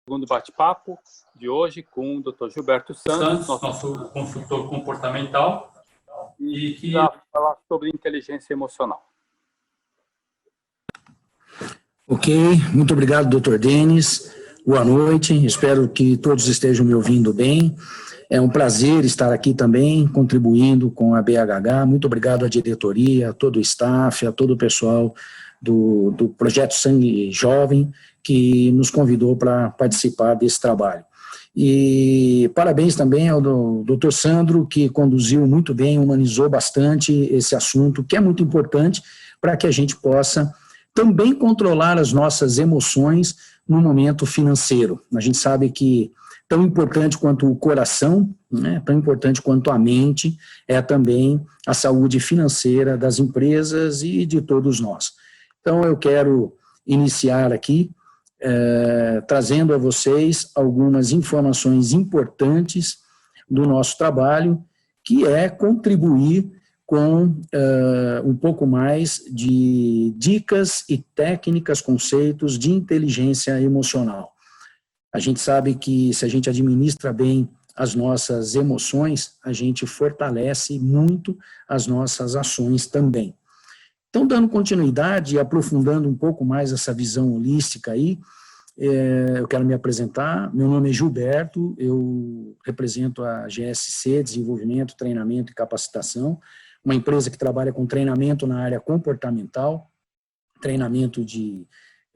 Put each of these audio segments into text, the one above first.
segundo bate-papo de hoje com o Dr. Gilberto Santos, nosso consultor comportamental, e que vai falar sobre inteligência emocional. Ok, muito obrigado, Dr. Denis. Boa noite, espero que todos estejam me ouvindo bem. É um prazer estar aqui também, contribuindo com a BHH. Muito obrigado à diretoria, a todo o staff, a todo o pessoal do Projeto Sangue Jovem, que nos convidou para participar desse trabalho. E parabéns também ao Dr. Sandro, que conduziu muito bem, humanizou bastante esse assunto, que é muito importante para que a gente possa também controlar as nossas emoções no momento financeiro. A gente sabe que tão importante quanto o coração, né, tão importante quanto a mente, é também a saúde financeira das empresas e de todos nós. Então, eu quero iniciar aqui trazendo a vocês algumas informações importantes do nosso trabalho, que é contribuir com um pouco mais de dicas e técnicas, conceitos de inteligência emocional. A gente sabe que se a gente administra bem as nossas emoções, a gente fortalece muito as nossas ações também. Então, dando continuidade e aprofundando um pouco mais essa visão holística aí, eu quero me apresentar. Meu nome é Gilberto, eu represento a GSC, Desenvolvimento, Treinamento e Capacitação, uma empresa que trabalha com treinamento na área comportamental, treinamento de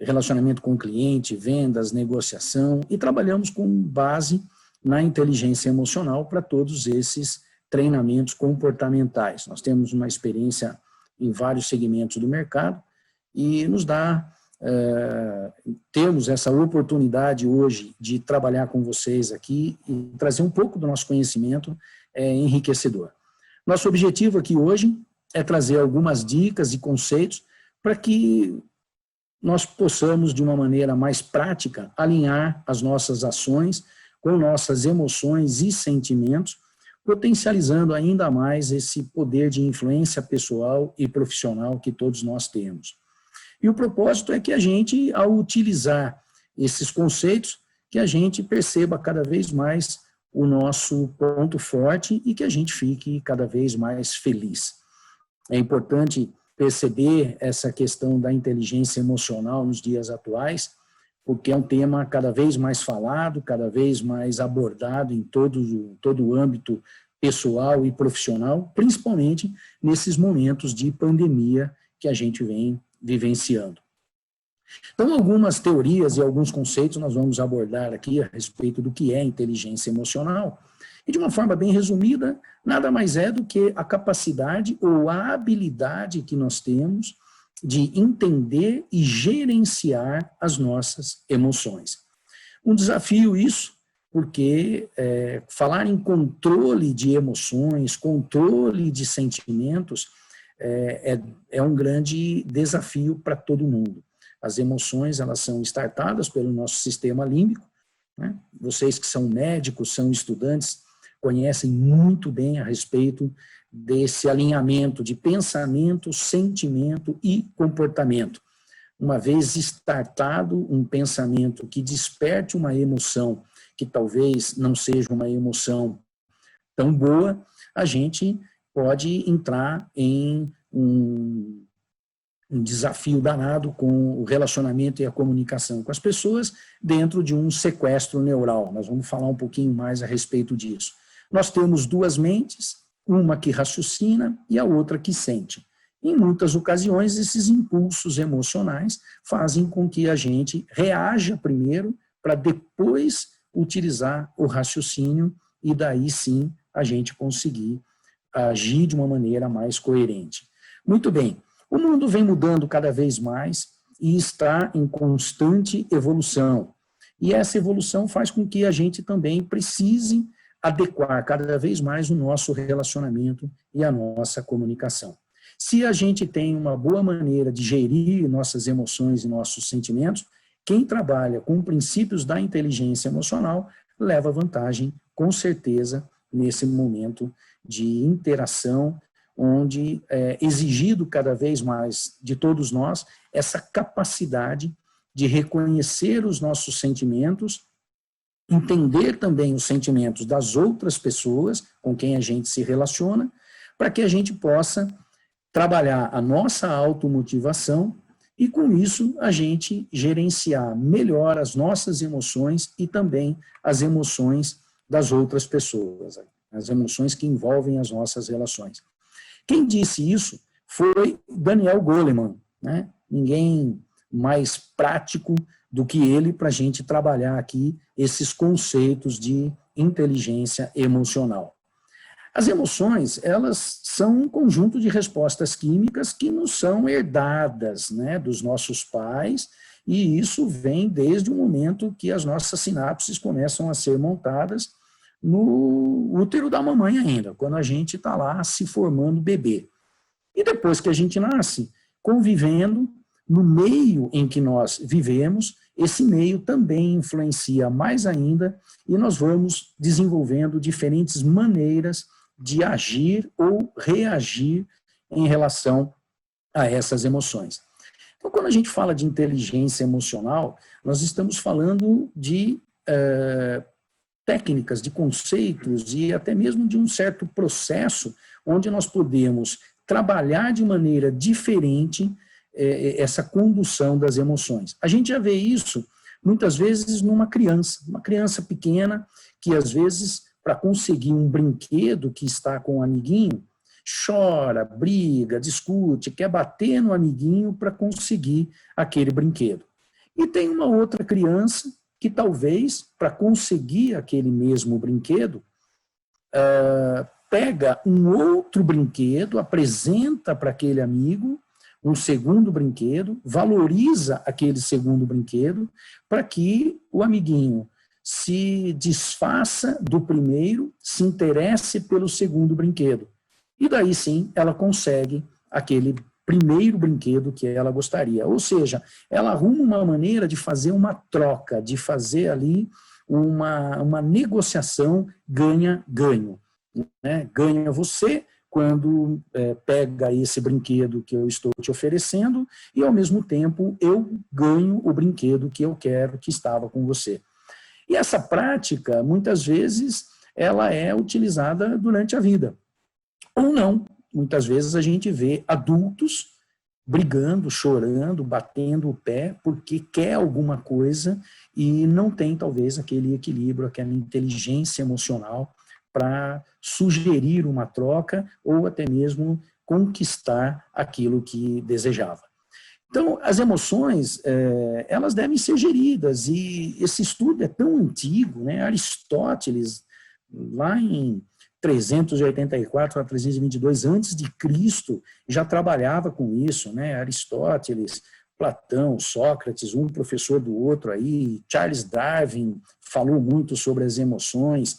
relacionamento com o cliente, vendas, negociação, e trabalhamos com base na inteligência emocional para todos esses treinamentos comportamentais. Nós temos uma experiência em vários segmentos do mercado e nos dá, temos essa oportunidade hoje de trabalhar com vocês aqui e trazer um pouco do nosso conhecimento enriquecedor. Nosso objetivo aqui hoje é trazer algumas dicas e conceitos para que nós possamos, de uma maneira mais prática, alinhar as nossas ações com nossas emoções e sentimentos, potencializando ainda mais esse poder de influência pessoal e profissional que todos nós temos. E o propósito é que a gente, ao utilizar esses conceitos, que a gente perceba cada vez mais o nosso ponto forte e que a gente fique cada vez mais feliz. É importante perceber essa questão da inteligência emocional nos dias atuais, porque é um tema cada vez mais falado, cada vez mais abordado em todo o âmbito pessoal e profissional, principalmente nesses momentos de pandemia que a gente vem vivenciando. Então, algumas teorias e alguns conceitos nós vamos abordar aqui a respeito do que é inteligência emocional, e de uma forma bem resumida, nada mais é do que a capacidade ou a habilidade que nós temos de entender e gerenciar as nossas emoções. Um desafio isso, porque falar em controle de emoções, controle de sentimentos, é um grande desafio para todo mundo. As emoções, elas são startadas pelo nosso sistema límbico, né? Vocês que são médicos, são estudantes, conhecem muito bem a respeito desse alinhamento de pensamento, sentimento e comportamento. Uma vez startado um pensamento que desperte uma emoção, que talvez não seja uma emoção tão boa, a gente pode entrar em um desafio danado com o relacionamento e a comunicação com as pessoas dentro de um sequestro neural. Nós vamos falar um pouquinho mais a respeito disso. Nós temos duas mentes, uma que raciocina e a outra que sente. Em muitas ocasiões, esses impulsos emocionais fazem com que a gente reaja primeiro para depois utilizar o raciocínio e daí sim a gente conseguir agir de uma maneira mais coerente. Muito bem, o mundo vem mudando cada vez mais e está em constante evolução. E essa evolução faz com que a gente também precise adequar cada vez mais o nosso relacionamento e a nossa comunicação. Se a gente tem uma boa maneira de gerir nossas emoções e nossos sentimentos, quem trabalha com princípios da inteligência emocional leva vantagem, com certeza, nesse momento de interação, onde é exigido cada vez mais de todos nós essa capacidade de reconhecer os nossos sentimentos entender também os sentimentos das outras pessoas com quem a gente se relaciona, para que a gente possa trabalhar a nossa automotivação e, com isso, a gente gerenciar melhor as nossas emoções e também as emoções das outras pessoas, as emoções que envolvem as nossas relações. Quem disse isso foi Daniel Goleman, né? Ninguém mais prático do que ele para a gente trabalhar aqui esses conceitos de inteligência emocional. As emoções, elas são um conjunto de respostas químicas que nos são herdadas, né, dos nossos pais, e isso vem desde o momento que as nossas sinapses começam a ser montadas no útero da mamãe ainda, quando a gente está lá se formando bebê. E depois que a gente nasce, convivendo no meio em que nós vivemos, esse meio também influencia mais ainda e nós vamos desenvolvendo diferentes maneiras de agir ou reagir em relação a essas emoções. Então, quando a gente fala de inteligência emocional, nós estamos falando de técnicas, de conceitos e até mesmo de um certo processo onde nós podemos trabalhar de maneira diferente essa condução das emoções. A gente já vê isso muitas vezes numa criança pequena que às vezes para conseguir um brinquedo que está com um amiguinho, chora, briga, discute, quer bater no amiguinho para conseguir aquele brinquedo. E tem uma outra criança que talvez, para conseguir aquele mesmo brinquedo, pega um outro brinquedo, apresenta para aquele amigo um segundo brinquedo, valoriza aquele segundo brinquedo, para que o amiguinho se desfaça do primeiro, se interesse pelo segundo brinquedo. E daí sim, ela consegue aquele primeiro brinquedo que ela gostaria. Ou seja, ela arruma uma maneira de fazer uma troca, de fazer ali uma negociação ganha-ganho. Né? Ganha você quando pega esse brinquedo que eu estou te oferecendo e, ao mesmo tempo, eu ganho o brinquedo que eu quero, que estava com você. E essa prática, muitas vezes, ela é utilizada durante a vida. Ou não. Muitas vezes a gente vê adultos brigando, chorando, batendo o pé porque quer alguma coisa e não tem, talvez, aquele equilíbrio, aquela inteligência emocional para sugerir uma troca ou até mesmo conquistar aquilo que desejava. Então, as emoções, elas devem ser geridas, e esse estudo é tão antigo, né? Aristóteles, lá em 384 a 322 antes de Cristo, já trabalhava com isso, né? Aristóteles, Platão, Sócrates, um professor do outro aí, Charles Darwin falou muito sobre as emoções,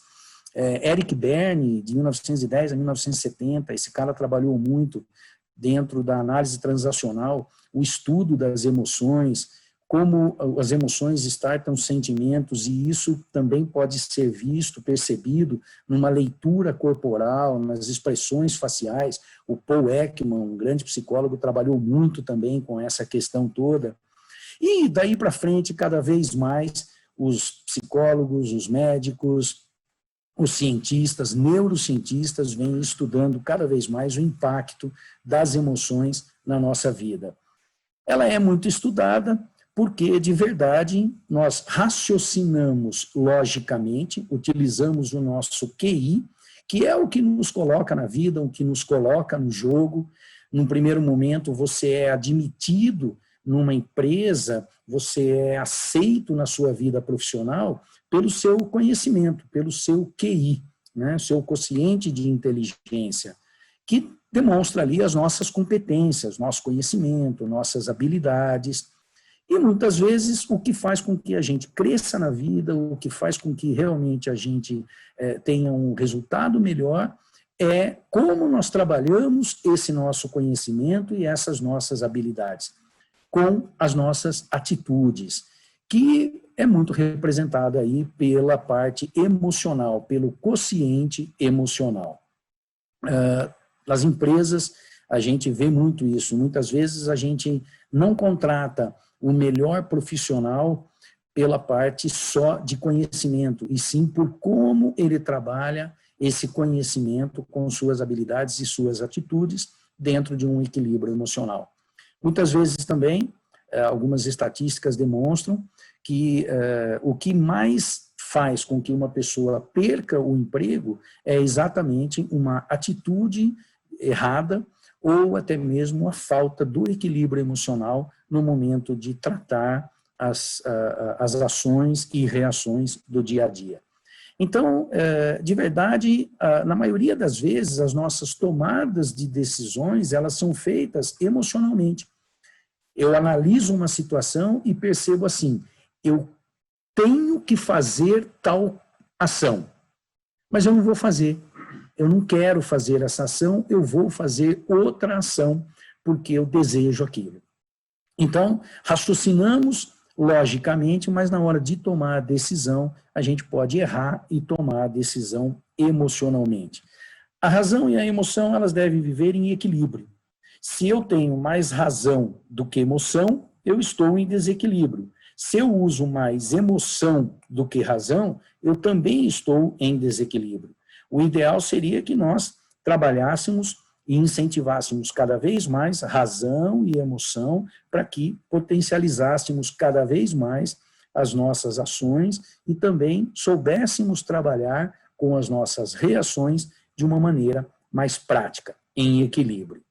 Eric Berne, de 1910 a 1970, esse cara trabalhou muito dentro da análise transacional, o estudo das emoções, como as emoções startam sentimentos, e isso também pode ser visto, percebido, numa leitura corporal, nas expressões faciais. O Paul Ekman, um grande psicólogo, trabalhou muito também com essa questão toda. E daí para frente, cada vez mais, os psicólogos, os médicos, os cientistas, neurocientistas, vêm estudando cada vez mais o impacto das emoções na nossa vida. Ela é muito estudada porque, de verdade, nós raciocinamos logicamente, utilizamos o nosso QI, que é o que nos coloca na vida, o que nos coloca no jogo. Num primeiro momento, você é admitido numa empresa, você é aceito na sua vida profissional pelo seu conhecimento, pelo seu QI, né, seu quociente de inteligência, que demonstra ali as nossas competências, nosso conhecimento, nossas habilidades. E muitas vezes o que faz com que a gente cresça na vida, o que faz com que realmente a gente tenha um resultado melhor, é como nós trabalhamos esse nosso conhecimento e essas nossas habilidades com as nossas atitudes, que é muito representada aí pela parte emocional, pelo quociente emocional. Nas empresas, a gente vê muito isso. Muitas vezes a gente não contrata o melhor profissional pela parte só de conhecimento, e sim por como ele trabalha esse conhecimento com suas habilidades e suas atitudes dentro de um equilíbrio emocional. Muitas vezes também, algumas estatísticas demonstram que o que mais faz com que uma pessoa perca o emprego é exatamente uma atitude errada ou até mesmo a falta do equilíbrio emocional no momento de tratar as ações e reações do dia a dia. Então, de verdade, na maioria das vezes, as nossas tomadas de decisões, elas são feitas emocionalmente. Eu analiso uma situação e percebo assim, eu tenho que fazer tal ação, mas eu não vou fazer. Eu não quero fazer essa ação, eu vou fazer outra ação, porque eu desejo aquilo. Então, raciocinamos logicamente, mas na hora de tomar a decisão, a gente pode errar e tomar a decisão emocionalmente. A razão e a emoção, elas devem viver em equilíbrio. Se eu tenho mais razão do que emoção, eu estou em desequilíbrio. Se eu uso mais emoção do que razão, eu também estou em desequilíbrio. O ideal seria que nós trabalhássemos e incentivássemos cada vez mais razão e emoção para que potencializássemos cada vez mais as nossas ações e também soubéssemos trabalhar com as nossas reações de uma maneira mais prática, em equilíbrio.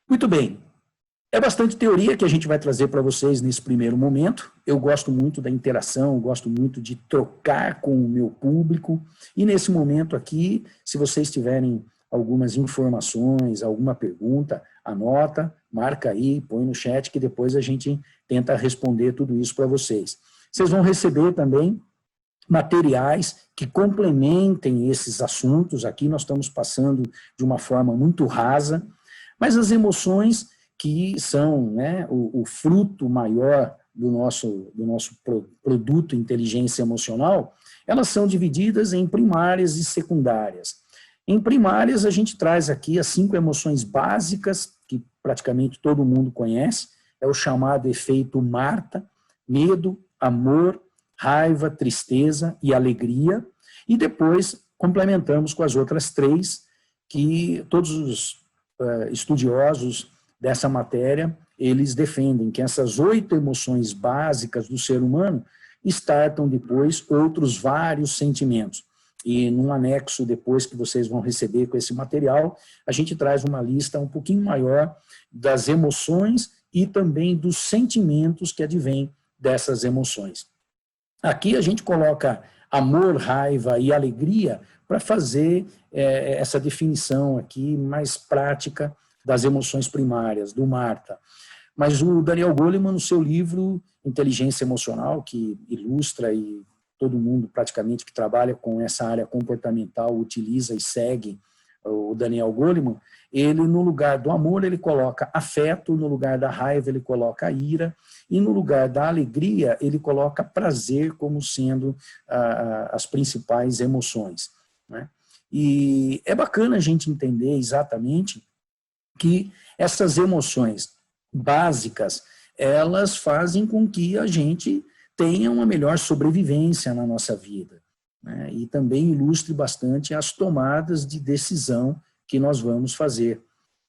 Muito bem, é bastante teoria que a gente vai trazer para vocês nesse primeiro momento. Eu gosto muito da interação, gosto muito de trocar com o meu público. E nesse momento aqui, se vocês tiverem algumas informações, alguma pergunta, anota, marca aí, põe no chat que depois a gente tenta responder tudo isso para vocês. Vocês vão receber também materiais que complementem esses assuntos. Aqui nós estamos passando de uma forma muito rasa, mas as emoções que são, né, o fruto maior do nosso produto inteligência emocional, elas são divididas em primárias e secundárias. Em primárias, a gente traz aqui as 5 emoções básicas, que praticamente todo mundo conhece, é o chamado efeito Marta: medo, amor, raiva, tristeza e alegria, e depois complementamos com as outras 3, que todos os estudiosos dessa matéria, eles defendem que essas 8 emoções básicas do ser humano startam depois outros vários sentimentos. E num anexo depois que vocês vão receber com esse material, a gente traz uma lista um pouquinho maior das emoções e também dos sentimentos que advêm dessas emoções. Aqui a gente coloca amor, raiva e alegria para fazer essa definição aqui mais prática das emoções primárias, do Marta. Mas o Daniel Goleman, no seu livro Inteligência Emocional, que ilustra e todo mundo praticamente que trabalha com essa área comportamental utiliza e segue o Daniel Goleman, ele no lugar do amor ele coloca afeto, no lugar da raiva ele coloca ira, e no lugar da alegria ele coloca prazer como sendo as principais emoções, né? E é bacana a gente entender exatamente que essas emoções básicas, elas fazem com que a gente tenha uma melhor sobrevivência na nossa vida, né? E também ilustre bastante as tomadas de decisão que nós vamos fazer.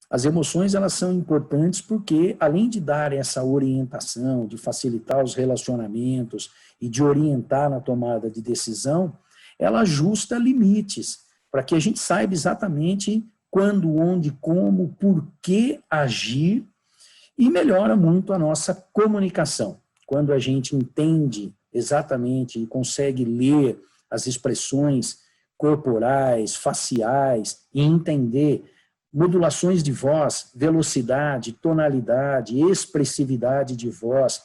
As emoções, elas são importantes porque, além de dar essa orientação, de facilitar os relacionamentos e de orientar na tomada de decisão, ela ajusta limites, para que a gente saiba exatamente quando, onde, como, por que agir, e melhora muito a nossa comunicação. Quando a gente entende exatamente e consegue ler as expressões corporais, faciais, e entender modulações de voz, velocidade, tonalidade, expressividade de voz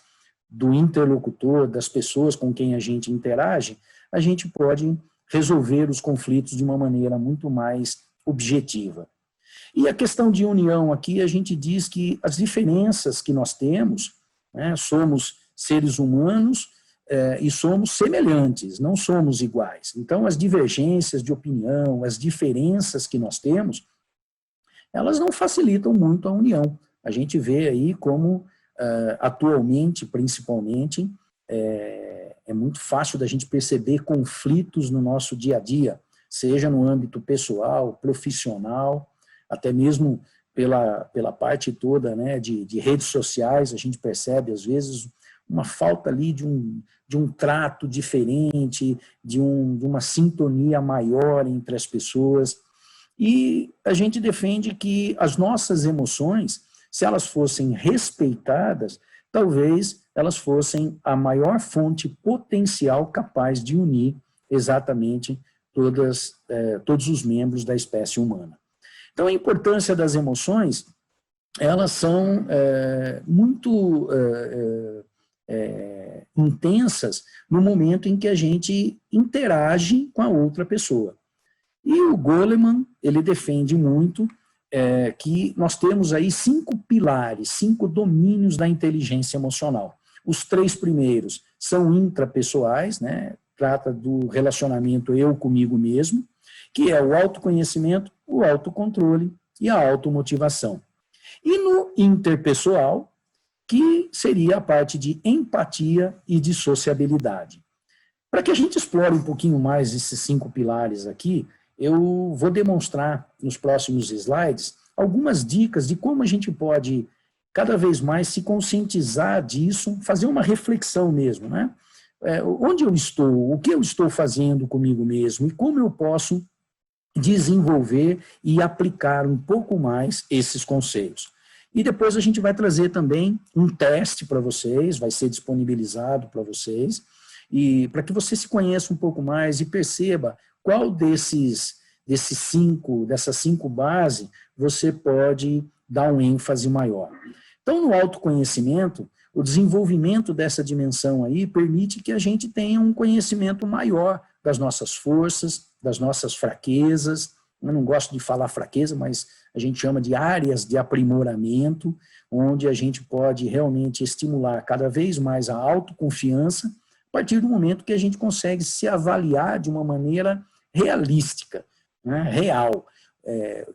do interlocutor, das pessoas com quem a gente interage, a gente pode resolver os conflitos de uma maneira muito mais objetiva. E a questão de união aqui, a gente diz que as diferenças que nós temos, né, somos seres humanos e somos semelhantes, não somos iguais. Então, as divergências de opinião, as diferenças que nós temos, elas não facilitam muito a união. A gente vê aí como, atualmente, principalmente, É muito fácil da gente perceber conflitos no nosso dia a dia, seja no âmbito pessoal, profissional, até mesmo pela parte toda, né, de redes sociais. A gente percebe, às vezes, uma falta ali de um trato diferente, de uma sintonia maior entre as pessoas. E a gente defende que as nossas emoções, se elas fossem respeitadas, talvez elas fossem a maior fonte potencial capaz de unir exatamente todos os membros da espécie humana. Então, a importância das emoções, elas são muito intensas no momento em que a gente interage com a outra pessoa. E o Goleman, ele defende muito que nós temos aí 5 pilares, 5 domínios da inteligência emocional. Os 3 primeiros são intrapessoais, né? Trata do relacionamento eu comigo mesmo, que é o autoconhecimento, o autocontrole e a automotivação. E no interpessoal, que seria a parte de empatia e de sociabilidade. Para que a gente explore um pouquinho mais esses 5 pilares aqui, eu vou demonstrar nos próximos slides algumas dicas de como a gente pode cada vez mais se conscientizar disso, fazer uma reflexão mesmo, né? Onde eu estou, o que eu estou fazendo comigo mesmo e como eu posso desenvolver e aplicar um pouco mais esses conceitos. E depois a gente vai trazer também um teste para vocês, vai ser disponibilizado para vocês, e para que você se conheça um pouco mais e perceba qual dessas 5 bases você pode dar um ênfase maior. Então, no autoconhecimento, o desenvolvimento dessa dimensão aí permite que a gente tenha um conhecimento maior das nossas forças, das nossas fraquezas. Eu não gosto de falar fraqueza, mas a gente chama de áreas de aprimoramento, onde a gente pode realmente estimular cada vez mais a autoconfiança, a partir do momento que a gente consegue se avaliar de uma maneira realística, né, real.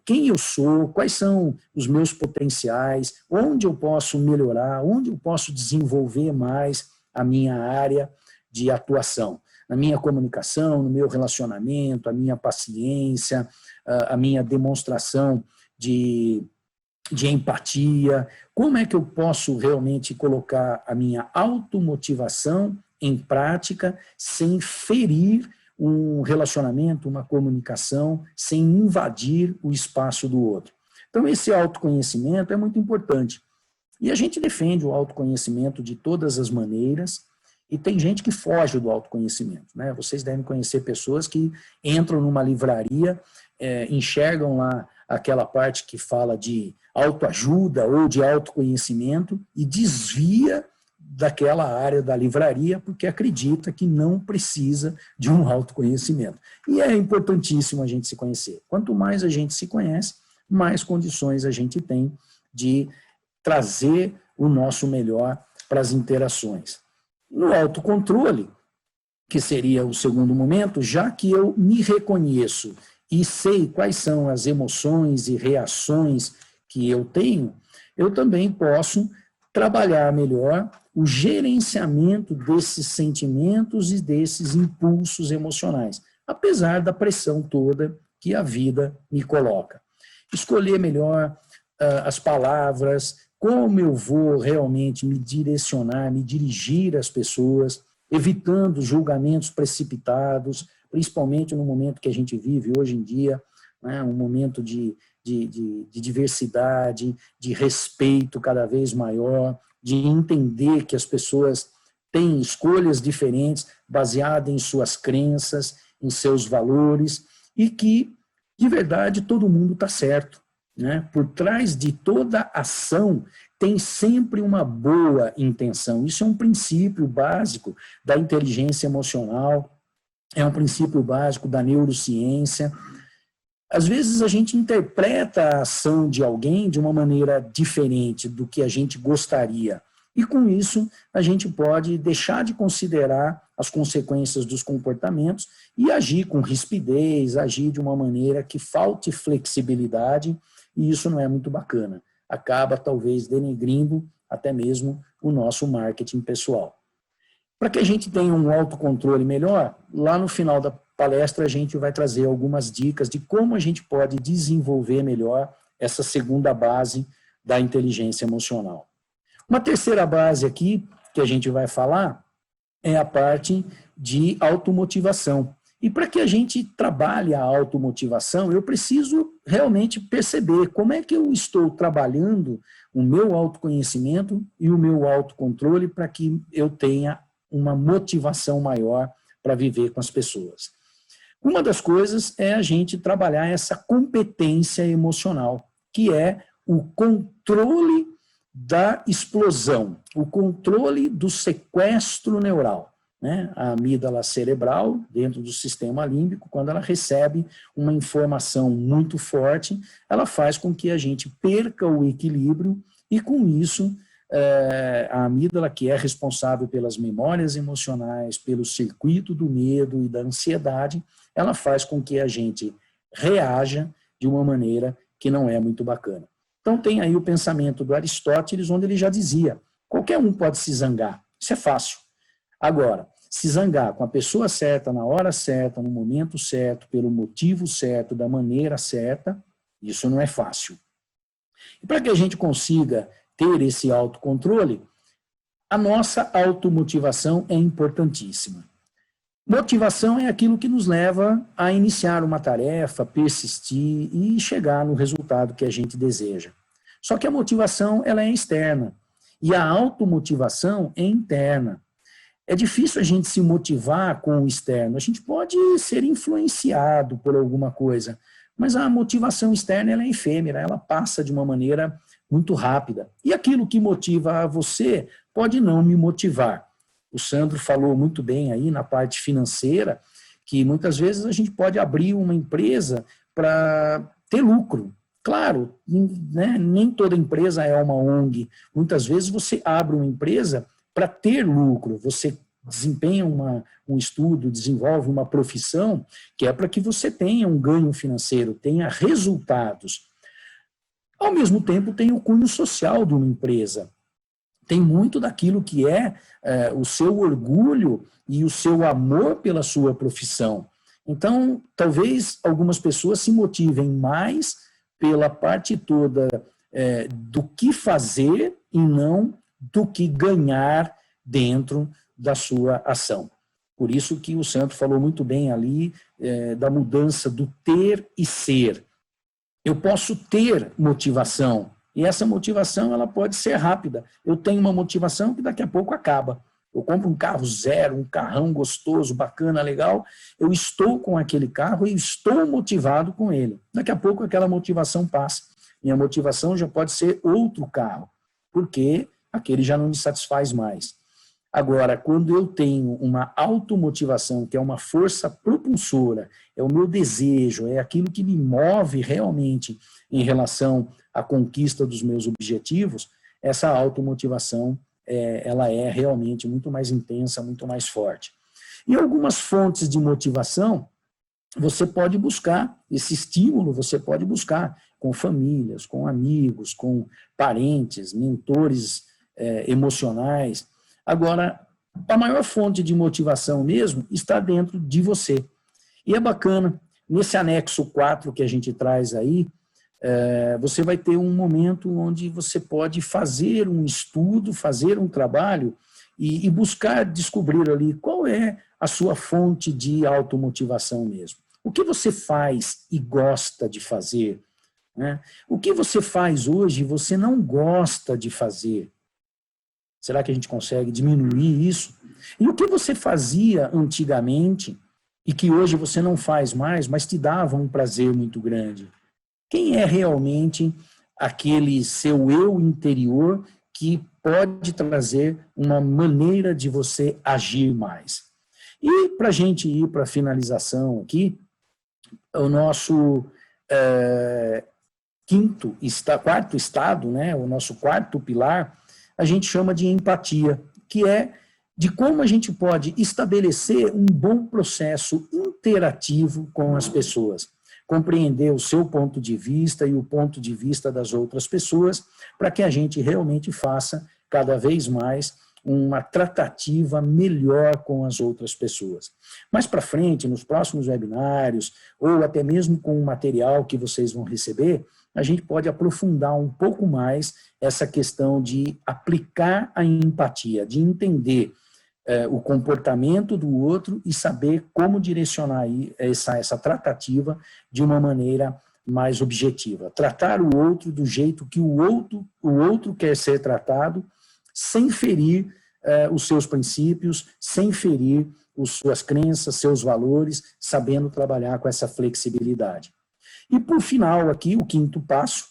Quem eu sou, quais são os meus potenciais, onde eu posso melhorar, onde eu posso desenvolver mais a minha área de atuação, na minha comunicação, no meu relacionamento, a minha paciência, a minha demonstração de empatia, como é que eu posso realmente colocar a minha automotivação em prática sem ferir um relacionamento, uma comunicação, sem invadir o espaço do outro. Então, esse autoconhecimento é muito importante. E a gente defende o autoconhecimento de todas as maneiras, e tem gente que foge do autoconhecimento, né? Vocês devem conhecer pessoas que entram numa livraria, enxergam lá aquela parte que fala de autoajuda ou de autoconhecimento e desvia daquela área da livraria, porque acredita que não precisa de um autoconhecimento. E é importantíssimo a gente se conhecer. Quanto mais a gente se conhece, mais condições a gente tem de trazer o nosso melhor para as interações. No autocontrole, que seria o segundo momento, já que eu me reconheço e sei quais são as emoções e reações que eu tenho, eu também posso trabalhar melhor o gerenciamento desses sentimentos e desses impulsos emocionais, apesar da pressão toda que a vida me coloca. Escolher melhor as palavras, como eu vou realmente me direcionar, me dirigir às pessoas, evitando julgamentos precipitados, principalmente no momento que a gente vive hoje em dia, né, um momento de diversidade, de respeito cada vez maior, de entender que as pessoas têm escolhas diferentes, baseadas em suas crenças, em seus valores, e que, de verdade, todo mundo está certo, né? Por trás de toda ação tem sempre uma boa intenção. Isso é um princípio básico da inteligência emocional, é um princípio básico da neurociência. Às vezes a gente interpreta a ação de alguém de uma maneira diferente do que a gente gostaria. E com isso a gente pode deixar de considerar as consequências dos comportamentos e agir com rispidez, agir de uma maneira que falte flexibilidade, e isso não é muito bacana. Acaba talvez denegrindo até mesmo o nosso marketing pessoal. Para que a gente tenha um autocontrole melhor, lá no final da palestra a gente vai trazer algumas dicas de como a gente pode desenvolver melhor essa segunda base da inteligência emocional. Uma terceira base aqui que a gente vai falar é a parte de automotivação. E para que a gente trabalhe a automotivação, eu preciso realmente perceber como é que eu estou trabalhando o meu autoconhecimento e o meu autocontrole para que eu tenha uma motivação maior para viver com as pessoas. Uma das coisas é a gente trabalhar essa competência emocional, que é o controle da explosão, o controle do sequestro neural. Né? A amígdala cerebral, dentro do sistema límbico, quando ela recebe uma informação muito forte, ela faz com que a gente perca o equilíbrio e, com isso, a amígdala, que é responsável pelas memórias emocionais, pelo circuito do medo e da ansiedade, ela faz com que a gente reaja de uma maneira que não é muito bacana. Então tem aí o pensamento do Aristóteles, onde ele já dizia, qualquer um pode se zangar, isso é fácil. Agora, se zangar com a pessoa certa, na hora certa, no momento certo, pelo motivo certo, da maneira certa, isso não é fácil. E para que a gente consiga ter esse autocontrole, a nossa automotivação é importantíssima. Motivação é aquilo que nos leva a iniciar uma tarefa, persistir e chegar no resultado que a gente deseja. Só que a motivação, ela é externa e a automotivação é interna. É difícil a gente se motivar com o externo. A gente pode ser influenciado por alguma coisa, mas a motivação externa ela é efêmera, ela passa de uma maneira muito rápida. E aquilo que motiva a você pode não me motivar. O Sandro falou muito bem aí na parte financeira, que muitas vezes a gente pode abrir uma empresa para ter lucro. Claro, né, nem toda empresa é uma ONG. Muitas vezes você abre uma empresa para ter lucro. Você desempenha um estudo, desenvolve uma profissão que é para que você tenha um ganho financeiro, tenha resultados. Ao mesmo tempo, tem o cunho social de uma empresa. Tem muito daquilo que é o seu orgulho e o seu amor pela sua profissão. Então, talvez algumas pessoas se motivem mais pela parte toda do que fazer e não do que ganhar dentro da sua ação. Por isso que o Santo falou muito bem ali da mudança do ter e ser. Eu posso ter motivação, e essa motivação ela pode ser rápida. Eu tenho uma motivação que daqui a pouco acaba. Eu compro um carro zero, um carrão gostoso, bacana, legal, eu estou com aquele carro e estou motivado com ele. Daqui a pouco aquela motivação passa. Minha motivação já pode ser outro carro, porque aquele já não me satisfaz mais. Agora, quando eu tenho uma automotivação, que é uma força propulsora, é o meu desejo, é aquilo que me move realmente em relação à conquista dos meus objetivos, essa automotivação, ela é realmente muito mais intensa, muito mais forte. E algumas fontes de motivação, você pode buscar esse estímulo, você pode buscar com famílias, com amigos, com parentes, mentores emocionais. Agora, a maior fonte de motivação mesmo está dentro de você. E é bacana, nesse anexo 4 que a gente traz aí, você vai ter um momento onde você pode fazer um estudo, fazer um trabalho e buscar descobrir ali qual é a sua fonte de automotivação mesmo. O que você faz e gosta de fazer? Né? O que você faz hoje e você não gosta de fazer? Será que a gente consegue diminuir isso? E o que você fazia antigamente e que hoje você não faz mais, mas te dava um prazer muito grande? Quem é realmente aquele seu eu interior que pode trazer uma maneira de você agir mais? E para a gente ir para a finalização aqui, o nosso quarto estado, né, o nosso quarto pilar, a gente chama de empatia, que é de como a gente pode estabelecer um bom processo interativo com as pessoas, compreender o seu ponto de vista e o ponto de vista das outras pessoas, para que a gente realmente faça cada vez mais uma tratativa melhor com as outras pessoas. Mais para frente, nos próximos webinários, ou até mesmo com o material que vocês vão receber, a gente pode aprofundar um pouco mais essa questão de aplicar a empatia, de entender o comportamento do outro e saber como direcionar essa tratativa de uma maneira mais objetiva. Tratar o outro do jeito que o outro quer ser tratado, sem ferir os seus princípios, sem ferir as suas crenças, seus valores, sabendo trabalhar com essa flexibilidade. E, por final, aqui, o quinto passo,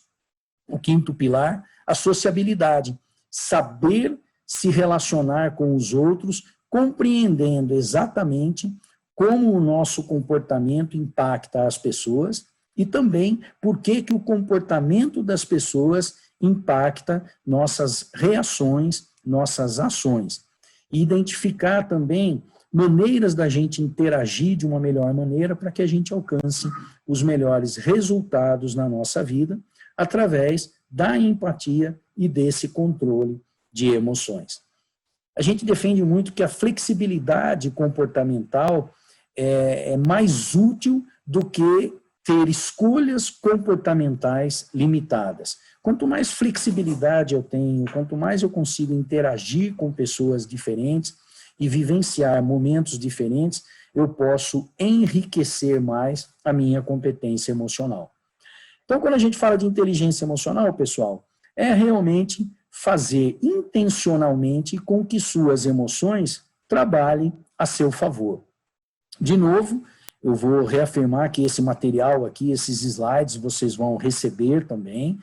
o quinto pilar, a sociabilidade. Saber se relacionar com os outros, compreendendo exatamente como o nosso comportamento impacta as pessoas e também por que o comportamento das pessoas impacta nossas reações, nossas ações. E identificar também maneiras da gente interagir de uma melhor maneira para que a gente alcance os melhores resultados na nossa vida através da empatia e desse controle de emoções. A gente defende muito que a flexibilidade comportamental é mais útil do que ter escolhas comportamentais limitadas. Quanto mais flexibilidade eu tenho, quanto mais eu consigo interagir com pessoas diferentes e vivenciar momentos diferentes, eu posso enriquecer mais a minha competência emocional. Então, quando a gente fala de inteligência emocional, pessoal, é realmente fazer intencionalmente com que suas emoções trabalhem a seu favor. De novo, eu vou reafirmar que esse material aqui, esses slides, vocês vão receber também,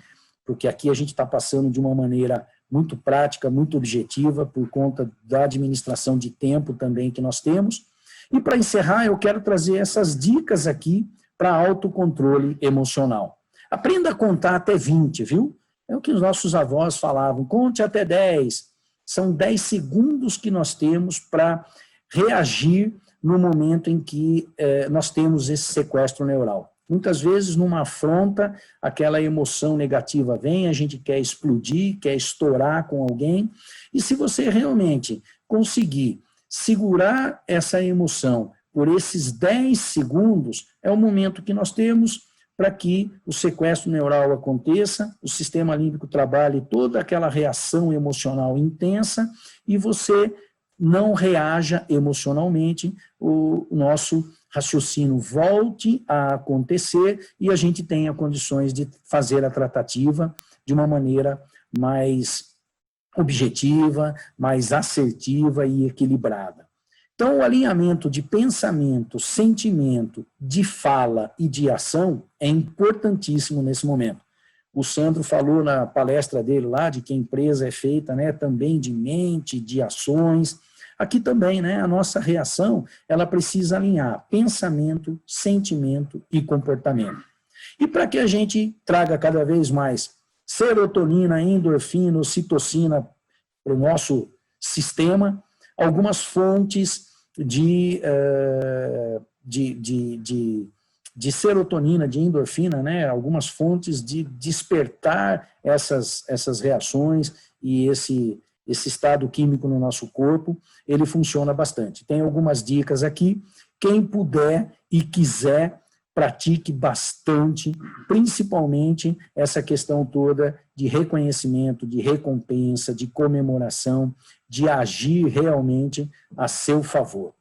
porque aqui a gente está passando de uma maneira muito prática, muito objetiva, por conta da administração de tempo também que nós temos. E para encerrar, eu quero trazer essas dicas aqui para autocontrole emocional. Aprenda a contar até 20, viu? É o que os nossos avós falavam, conte até 10. São 10 segundos que nós temos para reagir no momento em que nós temos esse sequestro neural. Muitas vezes, numa afronta, aquela emoção negativa vem, a gente quer explodir, quer estourar com alguém, e se você realmente conseguir segurar essa emoção por esses 10 segundos, é o momento que nós temos para que o sequestro neural aconteça, o sistema límbico trabalhe toda aquela reação emocional intensa e você não reaja emocionalmente, o nosso raciocínio volte a acontecer e a gente tenha condições de fazer a tratativa de uma maneira mais objetiva, mais assertiva e equilibrada. Então, o alinhamento de pensamento, sentimento, de fala e de ação é importantíssimo nesse momento. O Sandro falou na palestra dele lá de que a empresa é feita, né, também de mente, de ações. Aqui também, né, a nossa reação, ela precisa alinhar pensamento, sentimento e comportamento. E para que a gente traga cada vez mais serotonina, endorfina, ocitocina para o nosso sistema, algumas fontes de serotonina, de endorfina, né? Algumas fontes de despertar essas reações e esse estado químico no nosso corpo, ele funciona bastante. Tem algumas dicas aqui, quem puder e quiser, pratique bastante, principalmente essa questão toda de reconhecimento, de recompensa, de comemoração, de agir realmente a seu favor.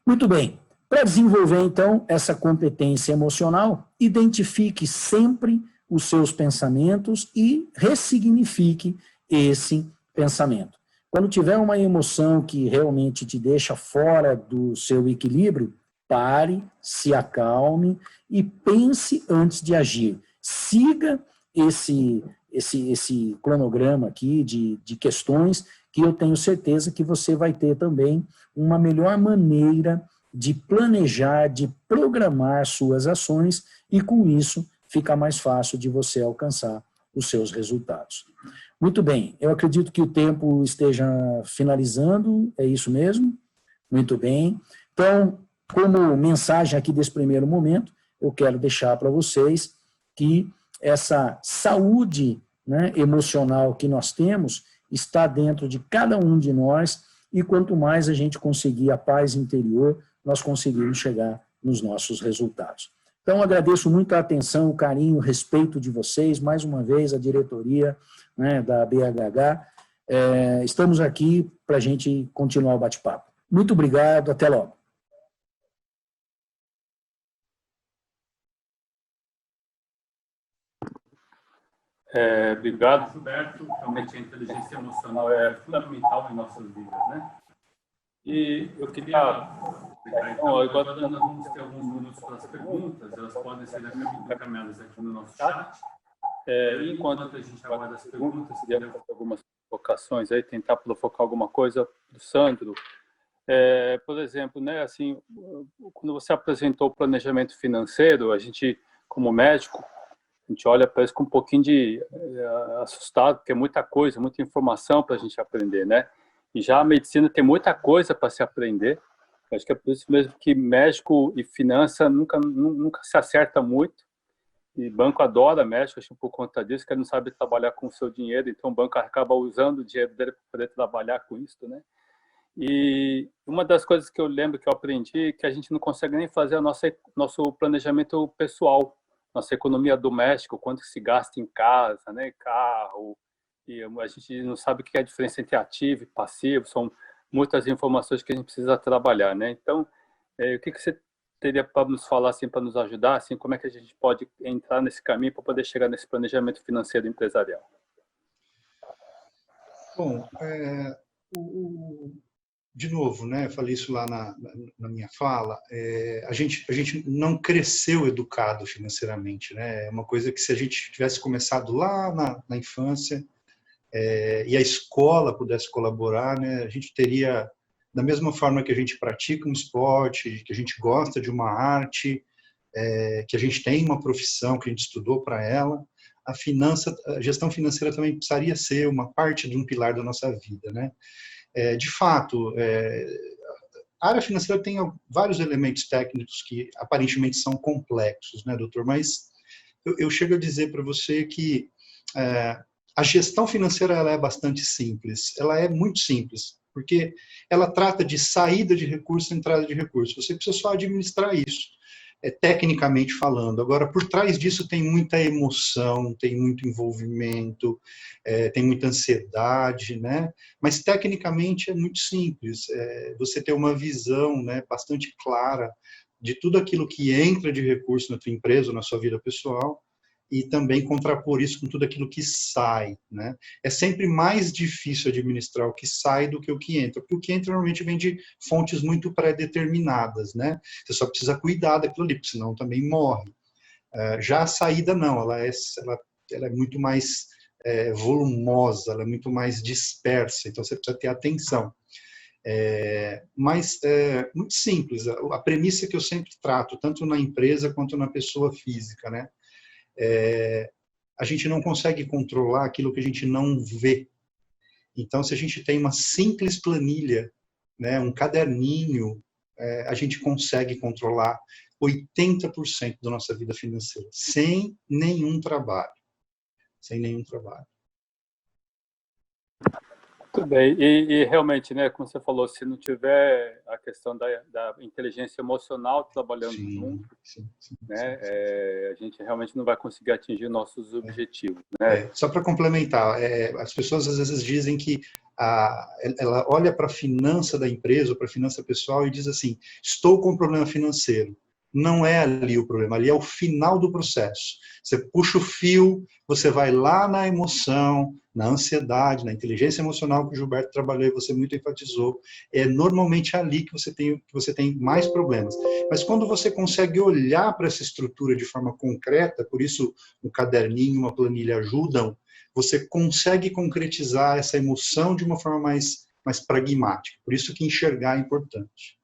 Muito bem, para desenvolver então essa competência emocional, identifique sempre os seus pensamentos e ressignifique esse pensamento. Quando tiver uma emoção que realmente te deixa fora do seu equilíbrio, pare, se acalme e pense antes de agir. Siga esse cronograma aqui de questões que eu tenho certeza que você vai ter também uma melhor maneira de planejar, de programar suas ações e com isso fica mais fácil de você alcançar os seus resultados. Muito bem, eu acredito que o tempo esteja finalizando, é isso mesmo? Muito bem. Então, como mensagem aqui desse primeiro momento, eu quero deixar para vocês que essa saúde, né, emocional que nós temos está dentro de cada um de nós, e quanto mais a gente conseguir a paz interior, nós conseguimos chegar nos nossos resultados. Então, agradeço muito a atenção, o carinho, o respeito de vocês, mais uma vez, a diretoria, né, da BHH. Estamos aqui para a gente continuar o bate-papo. Muito obrigado, até logo. Obrigado, Gilberto. Realmente a inteligência emocional é fundamental em nossas vidas, né? E eu queria... Então, agora nós vamos ter alguns minutos para as perguntas, elas podem ser encaminhadas aqui no nosso chat. Enquanto a gente aguarda as perguntas, se der algumas provocações aí, tentar provocar alguma coisa do Sandro. Por exemplo, né, assim, quando você apresentou o planejamento financeiro, a gente, como médico, a gente olha, parece com um pouquinho de assustado, porque é muita coisa, muita informação para a gente aprender, né? E já a medicina tem muita coisa para se aprender. Acho que é por isso mesmo que médico e finança nunca se acerta muito. E banco adora médico, acho que por conta disso, que ele não sabe trabalhar com o seu dinheiro, então o banco acaba usando o dinheiro dele para poder trabalhar com isso, né? E uma das coisas que eu lembro que eu aprendi é que a gente não consegue nem fazer nosso planejamento pessoal, nossa economia doméstica, o quanto se gasta em casa, né, carro, e a gente não sabe o que é a diferença entre ativo e passivo, são muitas informações que a gente precisa trabalhar, né? Então, o que você teria para nos falar, assim, para nos ajudar, assim, como é que a gente pode entrar nesse caminho para poder chegar nesse planejamento financeiro empresarial? Bom, de novo, né, eu falei isso lá na minha fala, a gente não cresceu educado financeiramente, né? É uma coisa que se a gente tivesse começado lá na infância e a escola pudesse colaborar, né, a gente teria, da mesma forma que a gente pratica um esporte, que a gente gosta de uma arte, que a gente tem uma profissão, que a gente estudou para ela, a gestão financeira também precisaria ser uma parte de um pilar da nossa vida, né? De fato, a área financeira tem vários elementos técnicos que aparentemente são complexos, né, doutor? Mas eu chego a dizer para você que a gestão financeira ela é bastante simples. Ela é muito simples, porque ela trata de saída de recursos e entrada de recursos. Você precisa só administrar isso, tecnicamente falando. Agora, por trás disso tem muita emoção, tem muito envolvimento, tem muita ansiedade, né? Mas tecnicamente é muito simples. Você ter uma visão, né, bastante clara de tudo aquilo que entra de recurso na tua empresa ou na sua vida pessoal, e também contrapor isso com tudo aquilo que sai, né? É sempre mais difícil administrar o que sai do que o que entra, porque o que entra normalmente vem de fontes muito pré-determinadas, né? Você só precisa cuidar daquilo ali, porque senão também morre. Já a saída não, ela é muito mais volumosa, ela é muito mais dispersa, então você precisa ter atenção. Mas é muito simples, a premissa que eu sempre trato, tanto na empresa quanto na pessoa física, né? A gente não consegue controlar aquilo que a gente não vê. Então, se a gente tem uma simples planilha, né, um caderninho, a gente consegue controlar 80% da nossa vida financeira, sem nenhum trabalho. Sem nenhum trabalho. Muito bem. E realmente, né, como você falou, se não tiver a questão da inteligência emocional trabalhando junto, né, a gente realmente não vai conseguir atingir nossos objetivos, né? Só para complementar, as pessoas às vezes dizem que ela olha para a finança da empresa ou para a finança pessoal e diz assim, estou com um problema financeiro. Não é ali o problema, ali é o final do processo. Você puxa o fio, você vai lá na emoção, na ansiedade, na inteligência emocional que o Gilberto trabalhou e você muito enfatizou. É normalmente ali que você tem mais problemas. Mas quando você consegue olhar para essa estrutura de forma concreta, por isso um caderninho, uma planilha ajudam, você consegue concretizar essa emoção de uma forma mais pragmática. Por isso que enxergar é importante.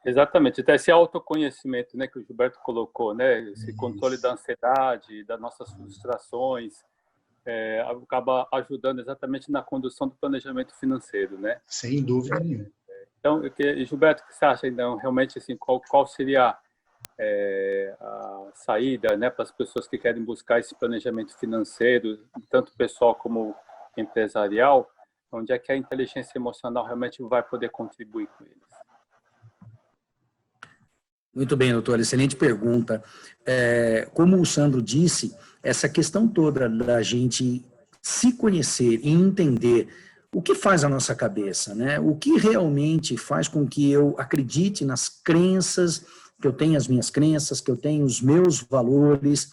Exatamente, até esse autoconhecimento, né, que o Gilberto colocou, né, esse controle da ansiedade, das nossas frustrações, acaba ajudando exatamente na condução do planejamento financeiro, né? Sem dúvida nenhuma. Então, Gilberto, o que você acha, então, realmente, assim, qual seria a saída, né, para as pessoas que querem buscar esse planejamento financeiro, tanto pessoal como empresarial, onde é que a inteligência emocional realmente vai poder contribuir com eles? Muito bem, doutor, excelente pergunta. Como o Sandro disse, essa questão toda da gente se conhecer e entender o que faz a nossa cabeça, né? O que realmente faz com que eu acredite nas crenças, que eu tenho as minhas crenças, que eu tenho os meus valores,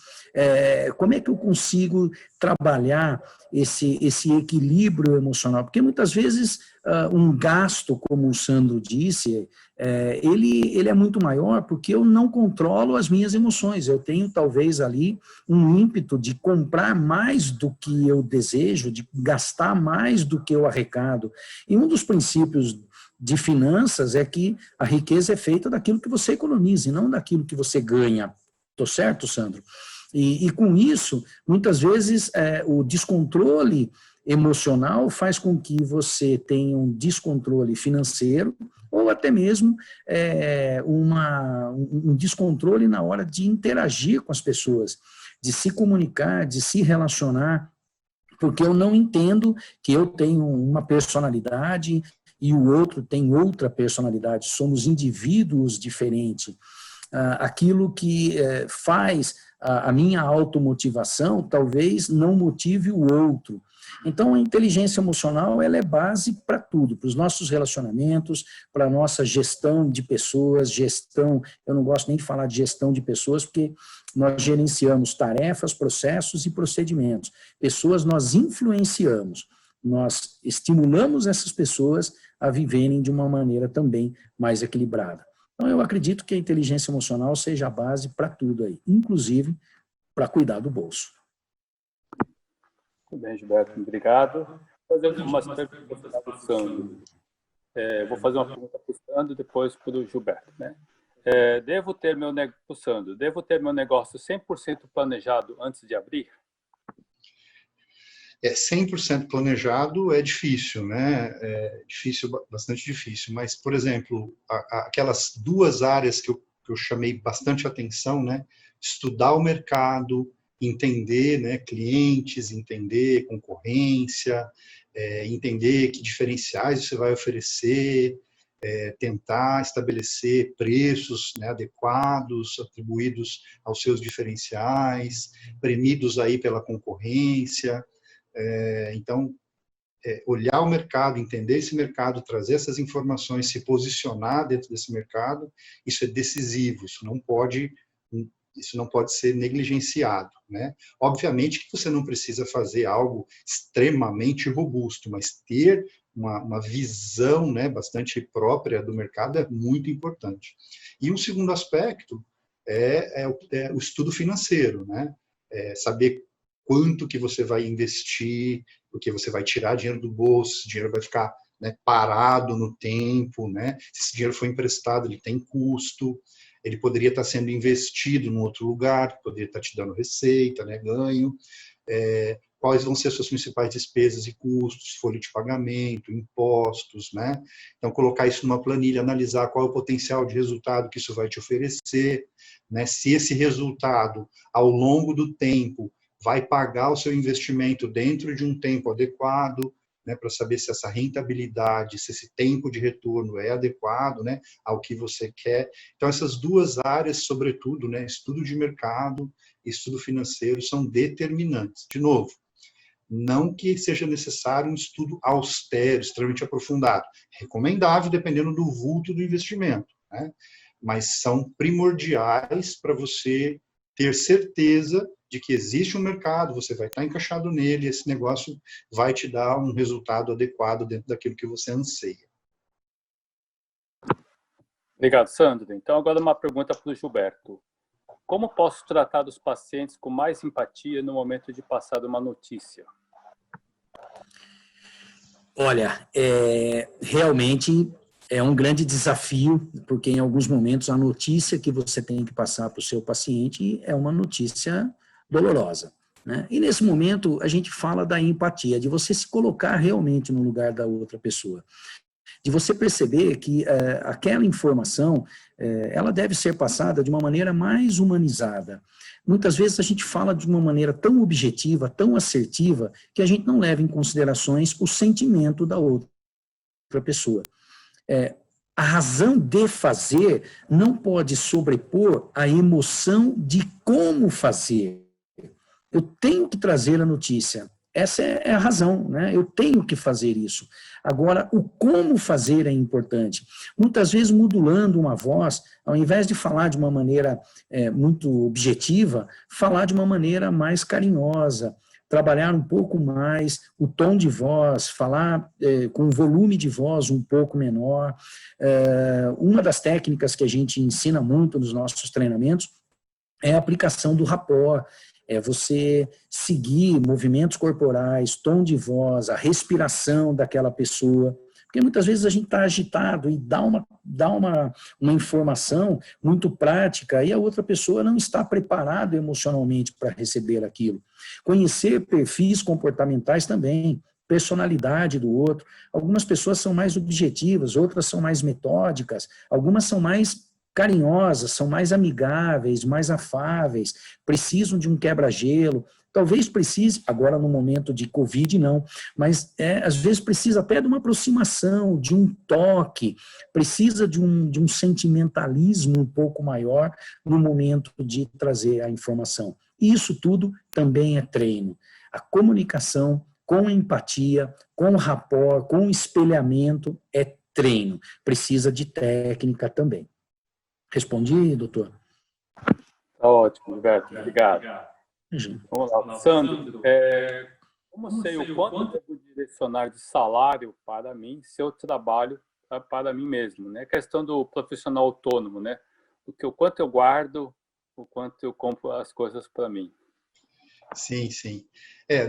como é que eu consigo trabalhar esse equilíbrio emocional? Porque muitas vezes um gasto, como o Sandro disse, ele é muito maior porque eu não controlo as minhas emoções. Eu tenho talvez ali um ímpeto de comprar mais do que eu desejo, de gastar mais do que eu arrecado. E um dos princípios de finanças é que a riqueza é feita daquilo que você economiza e não daquilo que você ganha. Estou certo, Sandro? E com isso, muitas vezes, o descontrole emocional faz com que você tenha um descontrole financeiro ou até mesmo um descontrole na hora de interagir com as pessoas, de se comunicar, de se relacionar, porque eu não entendo que eu tenho uma personalidade e o outro tem outra personalidade, somos indivíduos diferentes. Aquilo que faz a minha automotivação talvez não motive o outro. Então, a inteligência emocional ela é base para tudo, para os nossos relacionamentos, para a nossa gestão de pessoas, eu não gosto nem de falar de gestão de pessoas, porque nós gerenciamos tarefas, processos e procedimentos. Pessoas nós influenciamos, nós estimulamos essas pessoas a viverem de uma maneira também mais equilibrada. Então, eu acredito que a inteligência emocional seja a base para tudo aí, inclusive para cuidar do bolso. Muito bem, Gilberto, obrigado. Vou fazer umas perguntas para o Sandro. Vou fazer uma pergunta para o Sandro e depois para o Gilberto, né? Devo ter meu negócio 100% planejado antes de abrir? 100% planejado é difícil, né? Bastante difícil. Mas, por exemplo, aquelas duas áreas que eu chamei bastante atenção, né? Estudar o mercado, entender, né, clientes, entender concorrência, entender que diferenciais você vai oferecer, tentar estabelecer preços, né, adequados, atribuídos aos seus diferenciais, premidos aí pela concorrência. Então, olhar o mercado, entender esse mercado, trazer essas informações, se posicionar dentro desse mercado, isso é decisivo, isso não pode ser negligenciado, né? Obviamente que você não precisa fazer algo extremamente robusto, mas ter uma visão, né, bastante própria do mercado é muito importante. E um segundo aspecto é o estudo financeiro, né? Saber quanto que você vai investir, porque você vai tirar dinheiro do bolso, esse dinheiro vai ficar, né, parado no tempo, né? Se esse dinheiro for emprestado, ele tem custo, ele poderia estar sendo investido em outro lugar, poderia estar te dando receita, né, ganho. Quais vão ser as suas principais despesas e custos, folha de pagamento, impostos, né? Então, colocar isso numa planilha, analisar qual é o potencial de resultado que isso vai te oferecer, né? Se esse resultado, ao longo do tempo, vai pagar o seu investimento dentro de um tempo adequado, né, para saber se essa rentabilidade, se esse tempo de retorno é adequado, né, ao que você quer. Então, essas duas áreas, sobretudo, né, estudo de mercado e estudo financeiro, são determinantes. De novo, não que seja necessário um estudo austero, extremamente aprofundado. Recomendável, dependendo do vulto do investimento, né, mas são primordiais para você ter certeza de que existe um mercado, você vai estar encaixado nele, esse negócio vai te dar um resultado adequado dentro daquilo que você anseia. Obrigado, Sandro. Então, agora uma pergunta para o Gilberto. Como posso tratar dos pacientes com mais empatia no momento de passar uma notícia? Olha, realmente é um grande desafio, porque em alguns momentos a notícia que você tem que passar para o seu paciente é uma notícia dolorosa, né? E nesse momento a gente fala da empatia, de você se colocar realmente no lugar da outra pessoa. de você perceber que aquela informação, ela deve ser passada de uma maneira mais humanizada. Muitas vezes a gente fala de uma maneira tão objetiva, tão assertiva, que a gente não leva em considerações o sentimento da outra pessoa. A razão de fazer não pode sobrepor a emoção de como fazer. Eu tenho que trazer a notícia. Essa é a razão, né? Eu tenho que fazer isso. Agora, o como fazer é importante. Muitas vezes, modulando uma voz, ao invés de falar de uma maneira muito objetiva, falar de uma maneira mais carinhosa, trabalhar um pouco mais o tom de voz, falar com um volume de voz um pouco menor. Uma das técnicas que a gente ensina muito nos nossos treinamentos é a aplicação do rapport. É você seguir movimentos corporais, tom de voz, a respiração daquela pessoa. Porque muitas vezes a gente está agitado e dá uma informação muito prática e a outra pessoa não está preparada emocionalmente para receber aquilo. Conhecer perfis comportamentais também, personalidade do outro. Algumas pessoas são mais objetivas, outras são mais metódicas, algumas são mais carinhosas, são mais amigáveis, mais afáveis, precisam de um quebra-gelo, talvez precise, agora no momento de Covid não, mas às vezes precisa até de uma aproximação, de um toque, precisa de um sentimentalismo um pouco maior no momento de trazer a informação. Isso tudo também é treino. A comunicação com empatia, com rapport, com espelhamento é treino. Precisa de técnica também. Respondi, doutor? Tá ótimo, Gilberto. Obrigado. Vamos lá. Sandro, como sei o quanto devo direcionar de salário para mim se eu trabalho para mim mesmo, né? A questão do profissional autônomo, né? O quanto eu guardo, o quanto eu compro as coisas para mim. Sim, sim.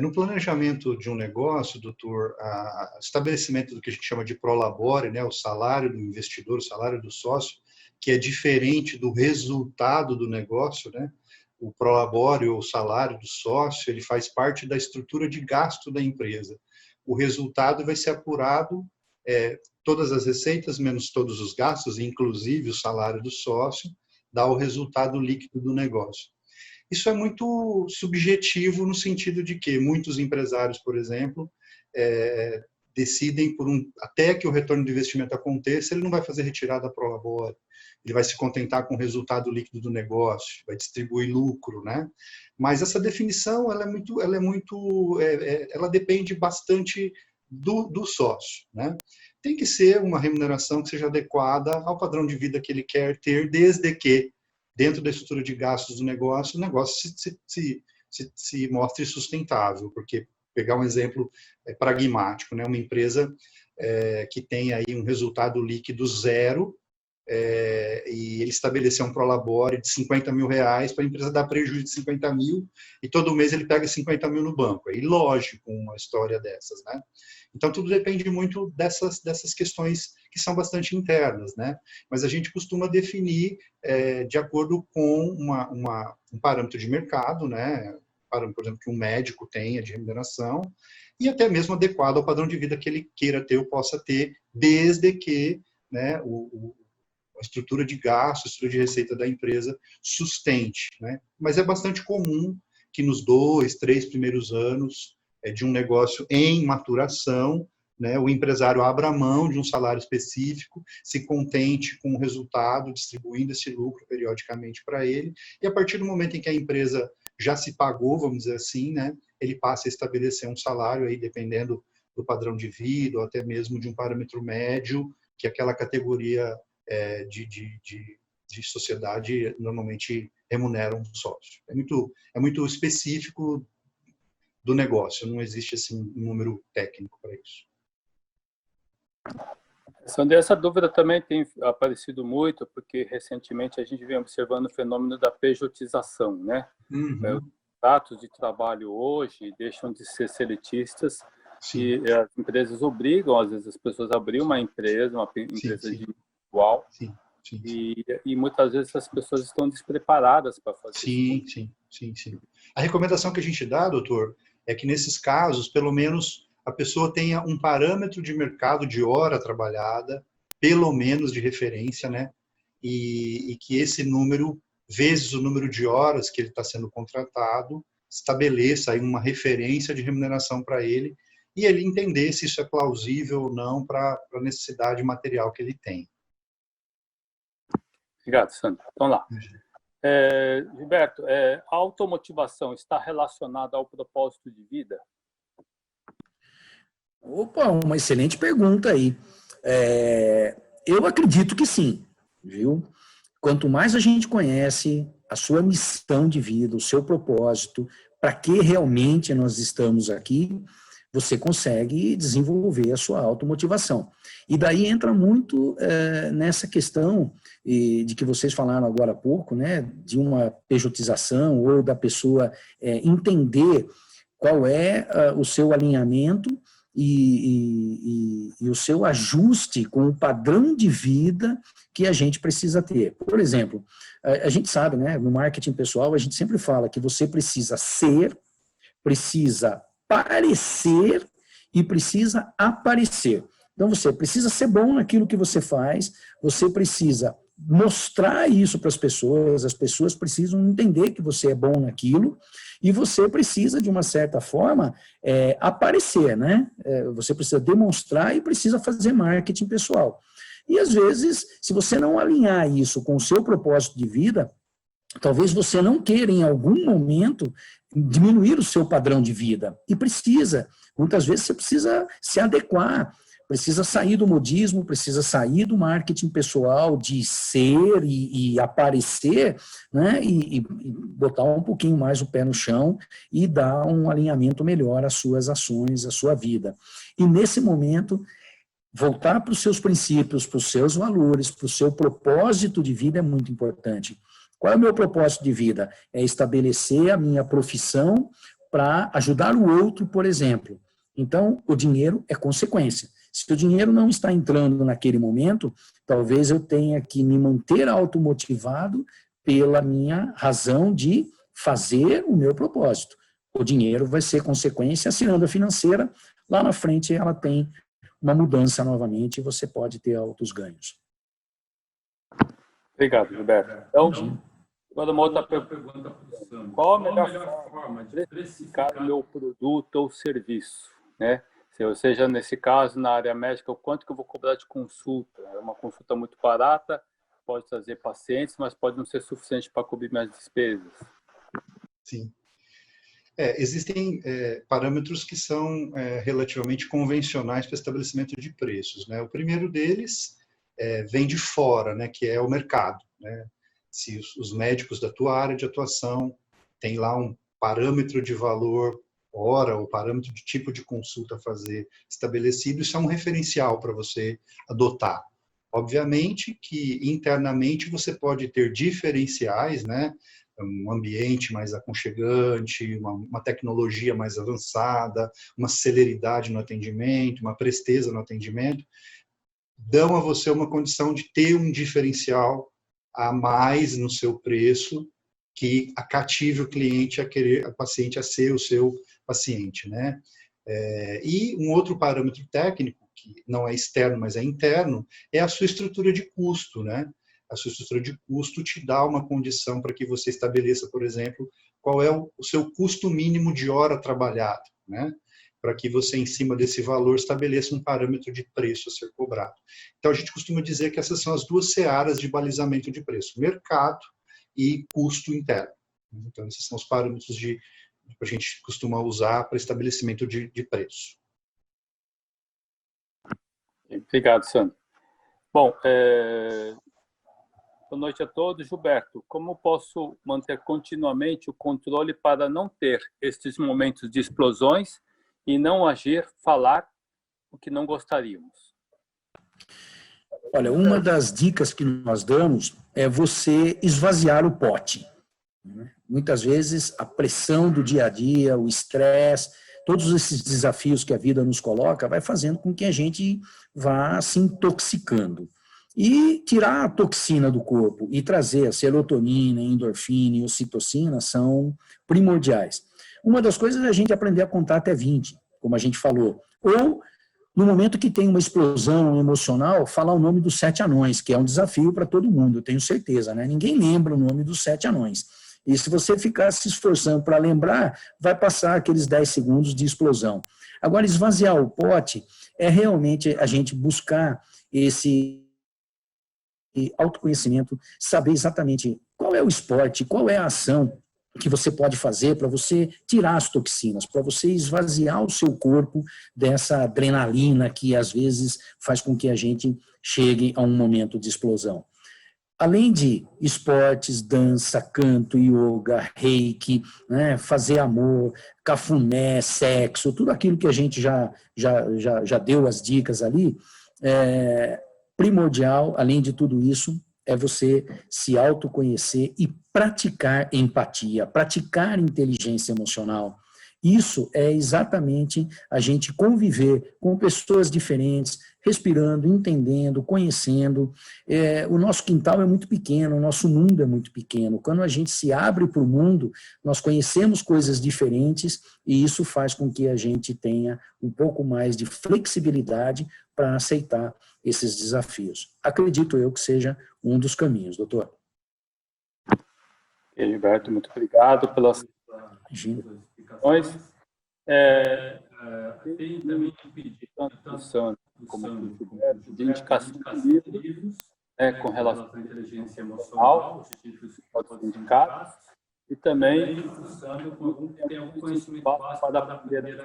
No planejamento de um negócio, doutor, o estabelecimento do que a gente chama de prolabore, né? O salário do investidor, o salário do sócio, que é diferente do resultado do negócio, né? O prolabore, ou o salário do sócio, ele faz parte da estrutura de gasto da empresa. O resultado vai ser apurado, todas as receitas menos todos os gastos, inclusive o salário do sócio, dá o resultado líquido do negócio. Isso é muito subjetivo no sentido de que muitos empresários, por exemplo, decidem até que o retorno de investimento aconteça, ele não vai fazer retirada prolabore, ele vai se contentar com o resultado líquido do negócio, vai distribuir lucro, né? Mas essa definição, ela depende bastante do sócio, né? Tem que ser uma remuneração que seja adequada ao padrão de vida que ele quer ter, desde que, dentro da estrutura de gastos do negócio, o negócio se mostre sustentável, porque pegar um exemplo pragmático, né? Uma empresa que tem aí um resultado líquido zero, e ele estabeleceu um prolabore de 50 mil reais para a empresa dar prejuízo de 50 mil e todo mês ele pega 50 mil no banco. É ilógico uma história dessas, né? Então, tudo depende muito dessas questões que são bastante internas, né? Mas a gente costuma definir de acordo com um parâmetro de mercado, né? Parâmetro, por exemplo, que um médico tenha de remuneração e até mesmo adequado ao padrão de vida que ele queira ter ou possa ter, desde que, né, a estrutura de gasto, a estrutura de receita da empresa sustente, né? Mas é bastante comum que nos 2, 3 primeiros anos de um negócio em maturação, né, o empresário abra mão de um salário específico, se contente com o resultado, distribuindo esse lucro periodicamente para ele, e a partir do momento em que a empresa já se pagou, vamos dizer assim, né, ele passa a estabelecer um salário, aí, dependendo do padrão de vida, ou até mesmo de um parâmetro médio, que aquela categoria de sociedade normalmente remunera um sócio. É muito específico do negócio, não existe assim um número técnico para isso. Sandra, essa dúvida também tem aparecido muito, porque recentemente a gente vem observando o fenômeno da pejotização, né? Uhum. Os contratos de trabalho hoje deixam de ser seletistas. Sim. E as empresas obrigam, às vezes, as pessoas a abrir uma empresa individual. Sim. E muitas vezes as pessoas estão despreparadas para fazer isso. Sim. A recomendação que a gente dá, doutor, é que nesses casos, pelo menos a pessoa tenha um parâmetro de mercado de hora trabalhada, pelo menos de referência, né? E que esse número, vezes o número de horas que ele está sendo contratado, estabeleça aí uma referência de remuneração para ele, e ele entender se isso é plausível ou não para a necessidade material que ele tem. Obrigado, Sandro. Vamos lá. Gilberto, a automotivação está relacionada ao propósito de vida? Opa, uma excelente pergunta aí. Eu acredito que sim, viu? Quanto mais a gente conhece a sua missão de vida, o seu propósito, para que realmente nós estamos aqui, você consegue desenvolver a sua automotivação. E daí entra muito nessa questão de que vocês falaram agora há pouco, né, de uma pejotização ou da pessoa entender qual é o seu alinhamento e o seu ajuste com o padrão de vida que a gente precisa ter. Por exemplo, a gente sabe, né, no marketing pessoal, a gente sempre fala que você precisa ser, precisa parecer e precisa aparecer. Então, você precisa ser bom naquilo que você faz, você precisa mostrar isso para as pessoas precisam entender que você é bom naquilo, e você precisa, de uma certa forma, aparecer, né? Você precisa demonstrar e precisa fazer marketing pessoal. E, às vezes, se você não alinhar isso com o seu propósito de vida, talvez você não queira, em algum momento, diminuir o seu padrão de vida. E precisa. Muitas vezes você precisa se adequar, precisa sair do modismo, precisa sair do marketing pessoal, de ser e aparecer, né? E botar um pouquinho mais o pé no chão e dar um alinhamento melhor às suas ações, à sua vida. E, nesse momento, voltar para os seus princípios, para os seus valores, para o seu propósito de vida é muito importante. Qual é o meu propósito de vida? É estabelecer a minha profissão para ajudar o outro, por exemplo. Então, o dinheiro é consequência. Se o dinheiro não está entrando naquele momento, talvez eu tenha que me manter automotivado pela minha razão de fazer o meu propósito. O dinheiro vai ser consequência, a ciranda financeira, lá na frente ela tem uma mudança novamente e você pode ter altos ganhos. Obrigado, Gilberto. Então, agora uma outra pergunta para o Sandro. Qual a melhor forma de precificar o meu produto ou serviço? Né? Ou seja, nesse caso, na área médica, o quanto que eu vou cobrar de consulta? É uma consulta muito barata, pode trazer pacientes, mas pode não ser suficiente para cobrir minhas despesas. Sim. Existem parâmetros que são relativamente convencionais para estabelecimento de preços, né? O primeiro deles vem de fora, né, que é o mercado, né? Se os médicos da tua área de atuação têm lá um parâmetro de valor hora, ou parâmetro de tipo de consulta a fazer estabelecido, isso é um referencial para você adotar. Obviamente que internamente você pode ter diferenciais, né? Um ambiente mais aconchegante, uma tecnologia mais avançada, uma celeridade no atendimento, uma presteza no atendimento, dão a você uma condição de ter um diferencial a mais no seu preço que cative o cliente a paciente a ser o seu paciente, né? E um outro parâmetro técnico, que não é externo, mas é interno, é a sua estrutura de custo, né? A sua estrutura de custo te dá uma condição para que você estabeleça, por exemplo, qual é o seu custo mínimo de hora trabalhada, né? Para que você, em cima desse valor, estabeleça um parâmetro de preço a ser cobrado. Então, a gente costuma dizer que essas são as duas searas de balizamento de preço, mercado e custo interno. Então, esses são os parâmetros que a gente costuma usar para estabelecimento de preço. Obrigado, Sandro. Bom, boa noite a todos. Gilberto, como posso manter continuamente o controle para não ter estes momentos de explosões e não agir, falar o que não gostaríamos? Olha, uma das dicas que nós damos é você esvaziar o pote. Muitas vezes a pressão do dia a dia, o estresse, todos esses desafios que a vida nos coloca, vai fazendo com que a gente vá se intoxicando. E tirar a toxina do corpo e trazer a serotonina, a endorfina e a ocitocina são primordiais. Uma das coisas é a gente aprender a contar até 20, como a gente falou. Ou, no momento que tem uma explosão emocional, falar o nome dos 7 anões, que é um desafio para todo mundo, eu tenho certeza, né? Ninguém lembra o nome dos 7 anões. E se você ficar se esforçando para lembrar, vai passar aqueles 10 segundos de explosão. Agora, esvaziar o pote é realmente a gente buscar esse autoconhecimento, saber exatamente qual é o esporte, qual é a ação que você pode fazer para você tirar as toxinas, para você esvaziar o seu corpo dessa adrenalina que às vezes faz com que a gente chegue a um momento de explosão. Além de esportes, dança, canto, yoga, reiki, né, fazer amor, cafuné, sexo, tudo aquilo que a gente já deu as dicas ali, primordial, além de tudo isso, é você se autoconhecer e praticar empatia, praticar inteligência emocional. Isso é exatamente a gente conviver com pessoas diferentes, respirando, entendendo, conhecendo. O nosso quintal é muito pequeno, o nosso mundo é muito pequeno. Quando a gente se abre para o mundo, nós conhecemos coisas diferentes e isso faz com que a gente tenha um pouco mais de flexibilidade para aceitar esses desafios. Acredito eu que seja um dos caminhos, doutor. Gilberto, muito obrigado pelas explicações. Tem também um pedido tanto do Sandro como do Gilberto de indicação de livros com relação à inteligência emocional, os títulos que podem ser indicados, e também do Sandro tem algum conhecimento básico para aprender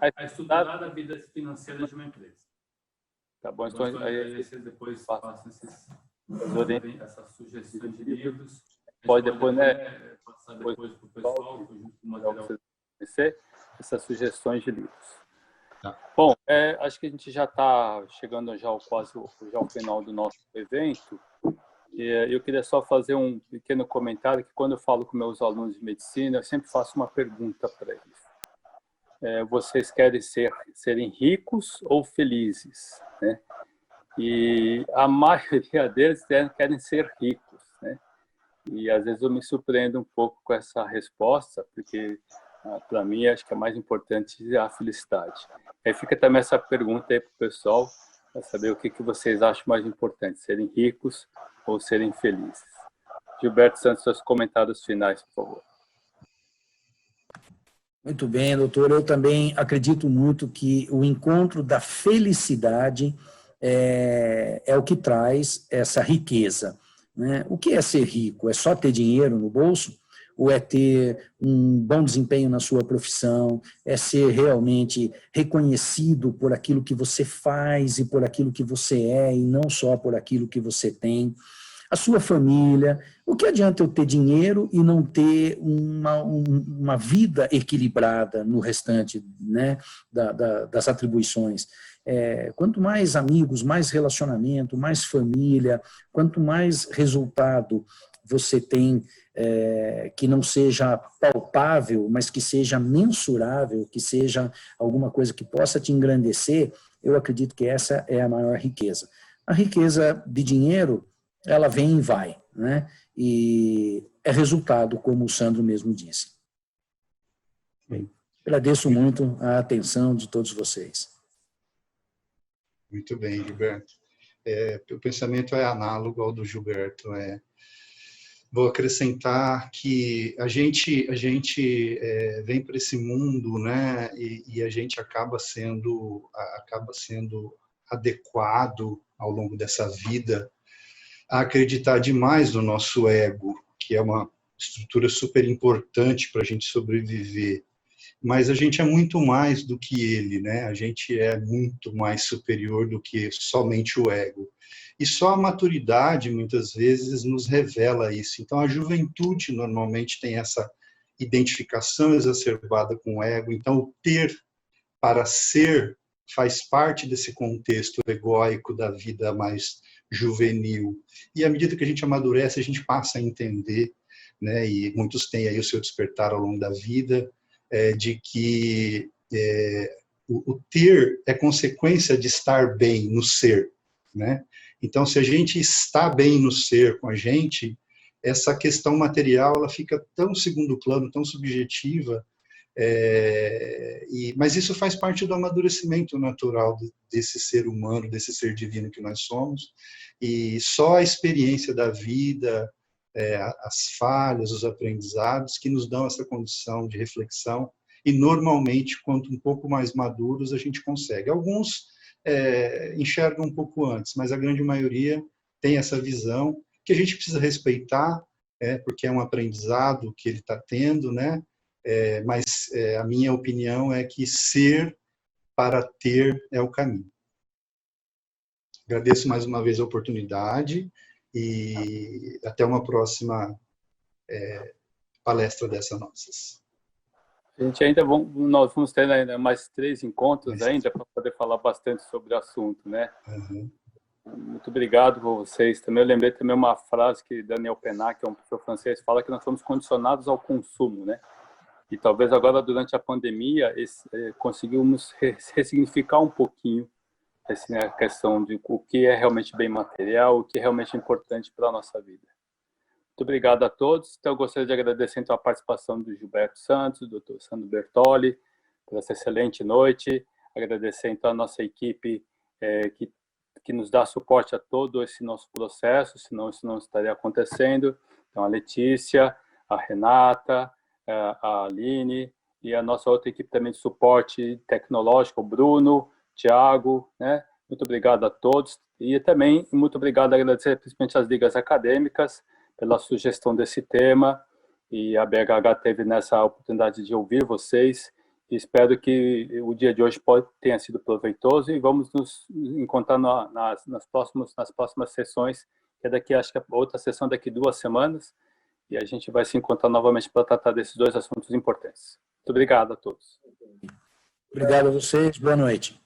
a estudar a vida financeira de uma empresa. Tá bom, então aí vocês depois façam essas sugestões de livros. Pode depois, passar depois para o pessoal, junto com o material que vocês conhecer, essas sugestões de livros. Tá. Bom, acho que a gente já está chegando já ao final do nosso evento. E eu queria só fazer um pequeno comentário, que quando eu falo com meus alunos de medicina, eu sempre faço uma pergunta para eles. Vocês querem serem ricos ou felizes? Né? E a maioria deles querem ser ricos, né? E às vezes eu me surpreendo um pouco com essa resposta, porque para mim acho que é mais importante a felicidade. Aí fica também essa pergunta aí para o pessoal, para saber o que vocês acham mais importante, serem ricos ou serem felizes. Gilberto Santos, seus comentários finais, por favor. Muito bem, doutor. Eu também acredito muito que o encontro da felicidade é o que traz essa riqueza. Né? O que é ser rico? É só ter dinheiro no bolso? Ou é ter um bom desempenho na sua profissão? É ser realmente reconhecido por aquilo que você faz e por aquilo que você é, e não só por aquilo que você tem? A sua família. O que adianta eu ter dinheiro e não ter uma vida equilibrada no restante, né, das atribuições? Quanto mais amigos, mais relacionamento, mais família, quanto mais resultado você tem, que não seja palpável, mas que seja mensurável, que seja alguma coisa que possa te engrandecer, eu acredito que essa é a maior riqueza. A riqueza de dinheiro, ela vem e vai, né? E é resultado, como o Sandro mesmo disse. Bem, agradeço muito a atenção de todos vocês. Muito bem, Gilberto. O pensamento é análogo ao do Gilberto. Vou acrescentar que a gente vem para esse mundo, né? E a gente acaba sendo adequado ao longo dessa vida a acreditar demais no nosso ego, que é uma estrutura super importante para a gente sobreviver. Mas a gente é muito mais do que ele, né? A gente é muito mais superior do que somente o ego. E só a maturidade, muitas vezes, nos revela isso. Então, a juventude normalmente tem essa identificação exacerbada com o ego. Então, o ter para ser faz parte desse contexto egóico da vida mais juvenil. E à medida que a gente amadurece, a gente passa a entender, né? E muitos têm aí o seu despertar ao longo da vida, de que o ter é consequência de estar bem no ser, né? Então, se a gente está bem no ser com a gente, essa questão material ela fica tão segundo plano, tão subjetiva, Mas isso faz parte do amadurecimento natural desse ser humano, desse ser divino que nós somos, e só a experiência da vida, as falhas, os aprendizados que nos dão essa condição de reflexão, e normalmente, quanto um pouco mais maduros, a gente consegue. Alguns enxergam um pouco antes, mas a grande maioria tem essa visão que a gente precisa respeitar, porque é um aprendizado que ele está tendo, né? Mas a minha opinião é que ser para ter é o caminho. Agradeço mais uma vez a oportunidade e até uma próxima palestra dessas nossas. A gente ainda nós vamos ter ainda mais 3 encontros ainda para poder falar bastante sobre o assunto, né? Uhum. Muito obrigado por vocês. Também eu lembrei também uma frase que Daniel Pennac, que é um professor francês, fala que nós somos condicionados ao consumo, né? E talvez agora, durante a pandemia, conseguimos ressignificar um pouquinho a questão de o que é realmente bem material, o que é realmente importante para a nossa vida. Muito obrigado a todos. Então, eu gostaria de agradecer então, a participação do Gilberto Santos, do Dr. Sandro Bertoli, por essa excelente noite. Agradecer, então, a nossa equipe que nos dá suporte a todo esse nosso processo, senão isso não estaria acontecendo. Então, a Letícia, a Renata, a Aline e a nossa outra equipe também de suporte tecnológico, o Bruno, Tiago, né? Muito obrigado a todos. E também muito obrigado, agradecer principalmente às ligas acadêmicas pela sugestão desse tema, e a BHH teve nessa oportunidade de ouvir vocês, e espero que o dia de hoje tenha sido proveitoso, e vamos nos encontrar nas próximas sessões, que é daqui, acho que a outra sessão daqui 2 semanas, e a gente vai se encontrar novamente para tratar desses 2 assuntos importantes. Muito obrigado a todos. Obrigado a vocês, boa noite.